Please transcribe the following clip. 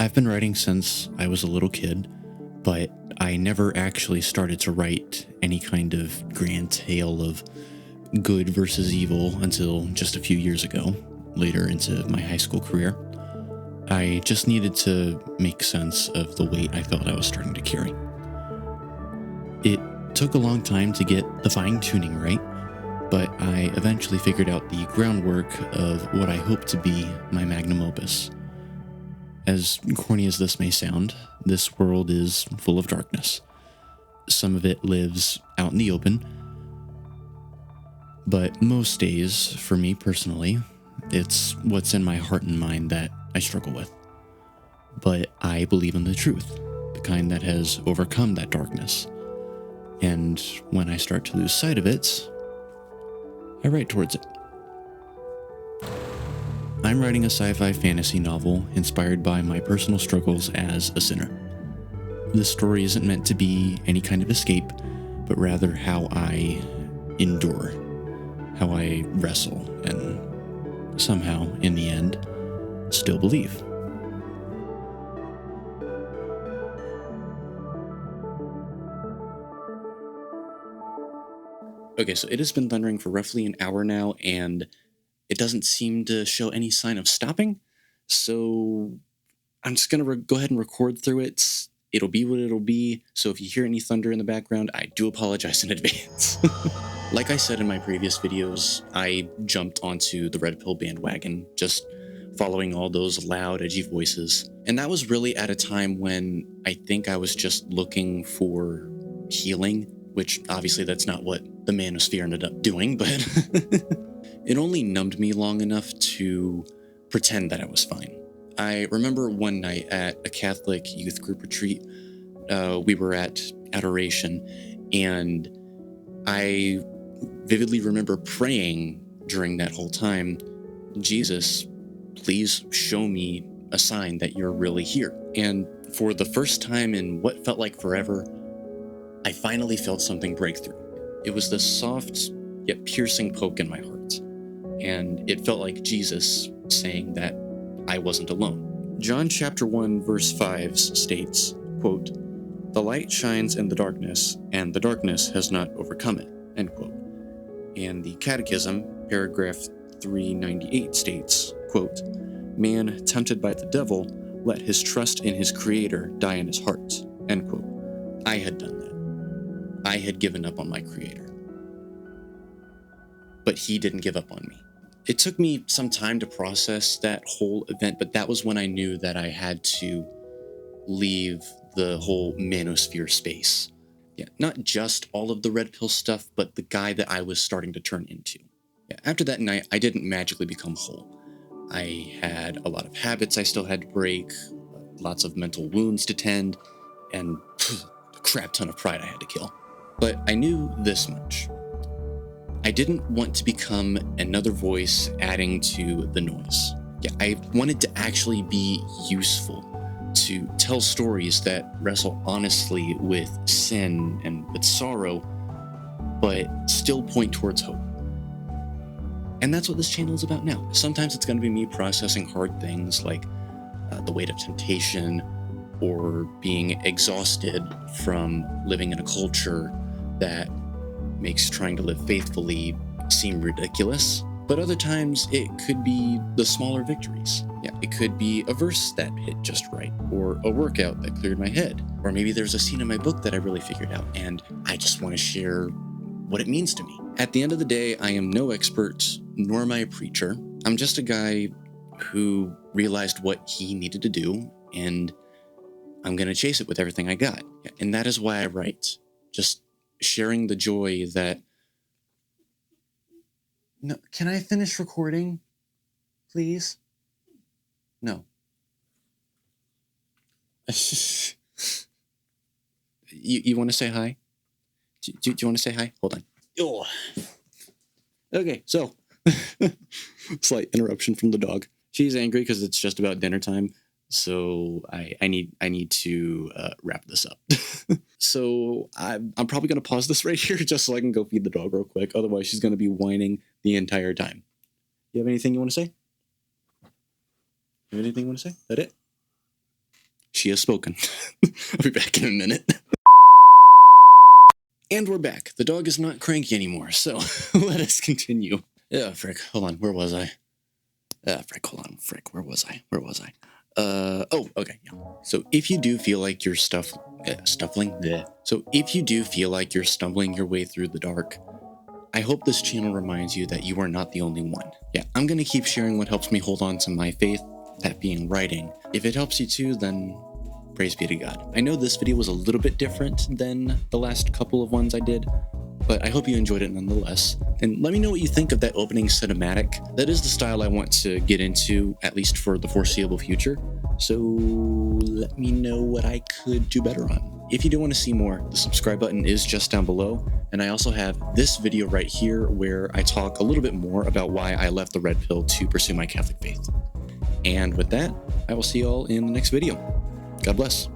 I've been writing since I was a little kid, but I never actually started to write any kind of grand tale of good versus evil until just a few years ago, later into my high school career. I just needed to make sense of the weight I felt I was starting to carry. It took a long time to get the fine-tuning right, but I eventually figured out the groundwork of what I hope to be my magnum opus. As corny as this may sound, this world is full of darkness. Some of it lives out in the open, but most days, for me personally, it's what's in my heart and mind that I struggle with. But I believe in the truth, the kind that has overcome that darkness. And when I start to lose sight of it, I write towards it. I'm writing a sci-fi fantasy novel inspired by my personal struggles as a sinner. This story isn't meant to be any kind of escape, but rather how I endure, how I wrestle, and somehow, in the end, still believe. Okay, so it has been thundering for roughly an hour now, and it doesn't seem to show any sign of stopping. So I'm just going to go ahead and record through it. It'll be what it'll be. So if you hear any thunder in the background, I do apologize in advance. Like I said in my previous videos, I jumped onto the Red Pill bandwagon, just following all those loud, edgy voices. And that was really at a time when I think I was just looking for healing, which obviously that's not what the manosphere ended up doing, but it only numbed me long enough to pretend that I was fine. I remember one night at a Catholic youth group retreat, we were at adoration, and I vividly remember praying during that whole time, Jesus, please show me a sign that you're really here. And for the first time in what felt like forever, I finally felt something break through. It was this soft yet piercing poke in my heart, and it felt like Jesus saying that I wasn't alone. John chapter 1 verse 5 states, quote, "The light shines in the darkness, and the darkness has not overcome it," end quote. And the Catechism, paragraph 398 states, quote, "Man tempted by the devil, let his trust in his creator die in his heart," end quote. I had done that. I had given up on my creator. But he didn't give up on me. It took me some time to process that whole event, but that was when I knew that I had to leave the whole manosphere space. Yeah, not just all of the red pill stuff, but the guy that I was starting to turn into. Yeah, after that night, I didn't magically become whole. I had a lot of habits I still had to break, lots of mental wounds to tend, and a crap ton of pride I had to kill. But I knew this much. I didn't want to become another voice adding to the noise. Yeah, I wanted to actually be useful, to tell stories that wrestle honestly with sin and with sorrow, but still point towards hope. And that's what this channel is about now. Sometimes it's going to be me processing hard things like the weight of temptation, or being exhausted from living in a culture that makes trying to live faithfully seem ridiculous. But other times it could be the smaller victories. Yeah, it could be a verse that hit just right, or a workout that cleared my head, or maybe there's a scene in my book that I really figured out and I just want to share what it means to me. At the end of the day, I am no expert, nor am I a preacher. I'm just a guy who realized what he needed to do, and I'm going to chase it with everything I got. And that is why I write. Just sharing the joy that... No, can I finish recording? Please? No. You want to say hi? Do you want to say hi? Hold on. Oh. Okay, so slight interruption from the dog. She's angry because it's just about dinner time. So I need to wrap this up. So I'm probably going to pause this right here just so I can go feed the dog real quick. Otherwise, she's going to be whining the entire time. You have anything you want to say? You have anything you want to say? That it? she has spoken. I'll be back in a minute. And we're back. The dog is not cranky anymore, so let us continue. Yeah, frick. Hold on. Where was I? Frick. Hold on. Frick. Where was I? Oh, okay. Yeah. So if you do feel like you're stumbling your way through the dark, I hope this channel reminds you that you are not the only one. Yeah, I'm gonna keep sharing what helps me hold on to my faith, that being writing. If it helps you too, then praise be to God. I know this video was a little bit different than the last couple of ones I did, but I hope you enjoyed it nonetheless. And let me know what you think of that opening cinematic. That is the style I want to get into, at least for the foreseeable future. So let me know what I could do better on. If you do want to see more, the subscribe button is just down below. And I also have this video right here where I talk a little bit more about why I left the red pill to pursue my Catholic faith. And with that, I will see you all in the next video. God bless.